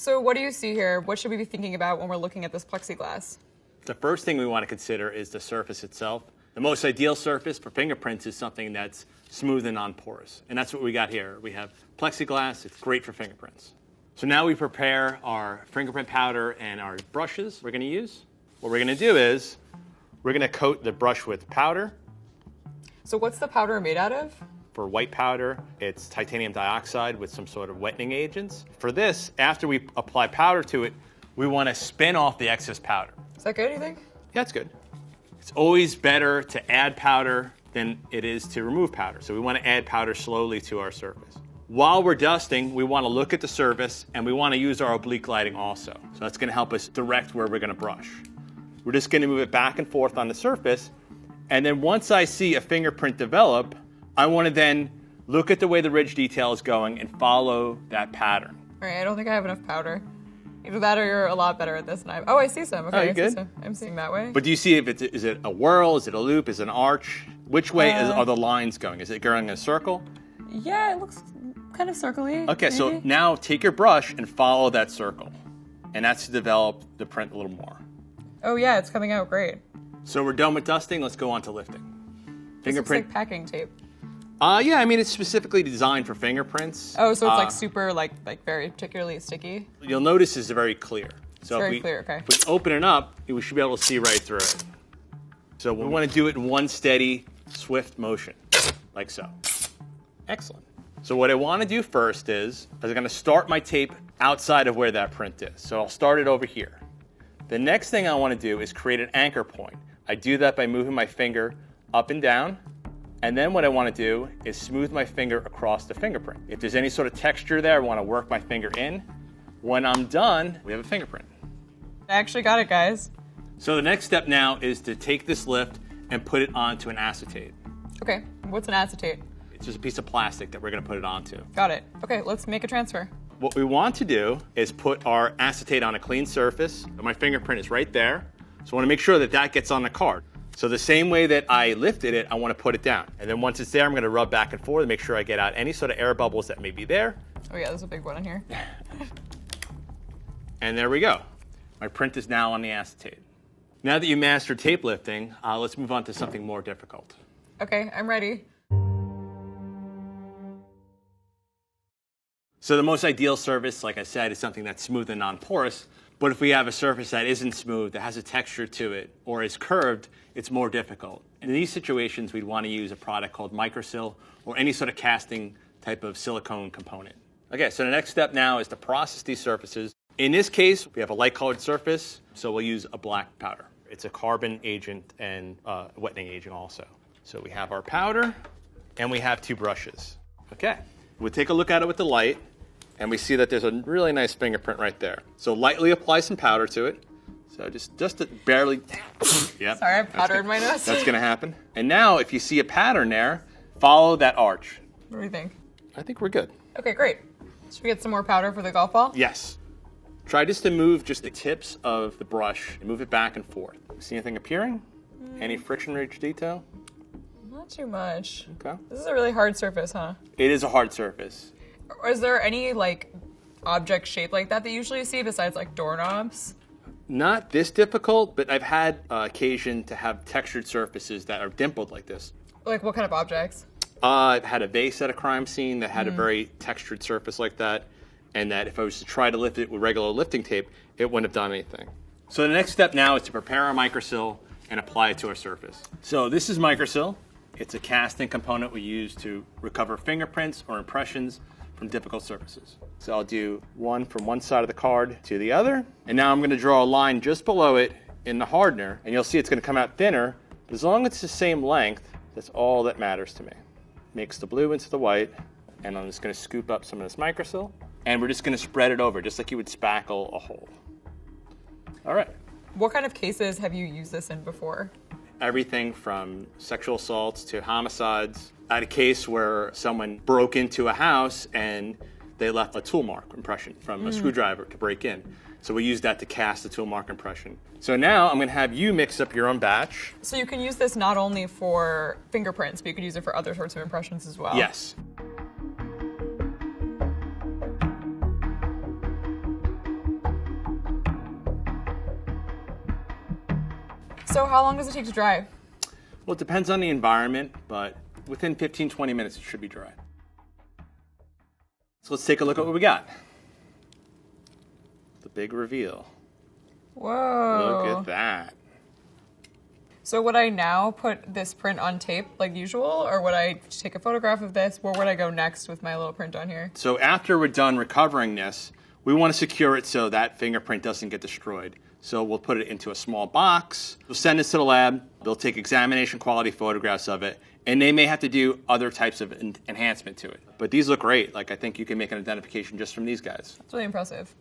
So what do you see here? What should we be thinking about when we're looking at this plexiglass? The first thing we want to consider is the surface itself. The most ideal surface for fingerprints is something that's smooth and non-porous. And that's what we got here. We have plexiglass. It's great for fingerprints. So now we prepare our fingerprint powder and our brushes we're going to use. What we're going to do is we're going to coat the brush with powder. So what's the powder made out of? For white powder, it's titanium dioxide with some sort of wetting agents. For this, after we apply powder to it, we want to spin off the excess powder. Is that good, you think? Yeah, it's good. It's always better to add powder than it is to remove powder. So we want to add powder slowly to our surface. While we're dusting, we want to look at the surface and we want to use our oblique lighting also. So that's going to help us direct where we're going to brush. We're just going to move it back and forth on the surface. And then once I see a fingerprint develop, I want to then look at the way the ridge detail is going and follow that pattern. All right, I don't think I have enough powder. Either that or you're a lot better at this than I am. Oh, I see some. Okay, Oh, you I good? see some. I'm seeing that way. But do you see if is it a whirl, is it a loop, is it an arch? Which way are the lines going? Is it going in a circle? Yeah, it looks kind of circly. Okay, maybe. so now take your brush and follow that circle. And that's to develop the print a little more. Oh yeah, it's coming out great. So we're done with dusting, let's go on to lifting. This looks Fingerprint. like packing tape. Yeah, I mean it's specifically designed for fingerprints. Oh, so it's like super, like very particularly sticky? You'll notice it's very clear. So Very clear, okay. If we open it up, we should be able to see right through it. So we want to do it in one steady, swift motion, like so. Excellent. So what I want to do first is I'm going to start my tape outside of where that print is. So I'll start it over here. The next thing I want to do is create an anchor point. I do that by moving my finger up and down. And then what I want to do is smooth my finger across the fingerprint. If there's any sort of texture there, I want to work my finger in. When I'm done, we have a fingerprint. I actually got it, guys. So the next step now is to take this lift and put it onto an acetate. Okay, what's an acetate? It's just a piece of plastic that we're going to put it onto. Got it. Okay, let's make a transfer. What we want to do is put our acetate on a clean surface. My fingerprint is right there. So I want to make sure that that gets on the card. So the same way that I lifted it, I want to put it down. And then once it's there, I'm going to rub back and forth to make sure I get out any sort of air bubbles that may be there. Oh yeah, there's a big one in here. And there we go. My print is now on the acetate. Now that you mastered tape lifting, let's move on to something more difficult. Okay, I'm ready. So the most ideal surface, like I said, is something that's smooth and non-porous. But if we have a surface that isn't smooth, that has a texture to it, or is curved, it's more difficult. In these situations, we'd want to use a product called microsil or any sort of casting type of silicone component. Okay, so the next step now is to process these surfaces. In this case, we have a light-colored surface, so we'll use a black powder. It's a carbon agent and wetting agent also. So we have our powder, and we have two brushes. Okay, we'll take a look at it with the light, and we see that there's a really nice fingerprint right there. So lightly apply some powder to it. So just to barely, yep. Sorry, I have powder in my nose. That's gonna happen. And now, if you see a pattern there, follow that arch. What do you think? I think we're good. Okay, great. Should we get some more powder for the golf ball? Yes. Try just to move just the tips of the brush and move it back and forth. See anything appearing? Any friction ridge detail? Not too much. Okay. This is a really hard surface, huh? It is a hard surface. Or is there any like object shape like that you usually see besides like doorknobs? Not this difficult, but I've had occasion to have textured surfaces that are dimpled like this. Like what kind of objects? I've had a vase at a crime scene that had a very textured surface like that, and that if I was to try to lift it with regular lifting tape, it wouldn't have done anything. So the next step now is to prepare our microsil and apply it to our surface. So this is microsil. It's a casting component we use to recover fingerprints or impressions from difficult surfaces. So I'll do one from one side of the card to the other, and now I'm going to draw a line just below it in the hardener, and you'll see it's going to come out thinner, but as long as it's the same length, that's all that matters to me. Mix the blue into the white, and I'm just going to scoop up some of this microsil, and we're just going to spread it over, just like you would spackle a hole. All right. What kind of cases have you used this in before? Everything from sexual assaults to homicides. I had a case where someone broke into a house and they left a tool mark impression from a screwdriver to break in. So we used that to cast the tool mark impression. So now I'm going to have you mix up your own batch. So you can use this not only for fingerprints, but you could use it for other sorts of impressions as well. Yes. So how long does it take to dry? Well, it depends on the environment, but within 15, 20 minutes, it should be dry. So let's take a look at what we got. The big reveal. Whoa. Look at that. So would I now put this print on tape like usual, or would I take a photograph of this? Where would I go next with my little print on here? So after we're done recovering this, we want to secure it so that fingerprint doesn't get destroyed. So we'll put it into a small box. We'll send this to the lab. They'll take examination quality photographs of it, and they may have to do other types of enhancement to it. But these look great. Like, I think you can make an identification just from these guys. It's really impressive.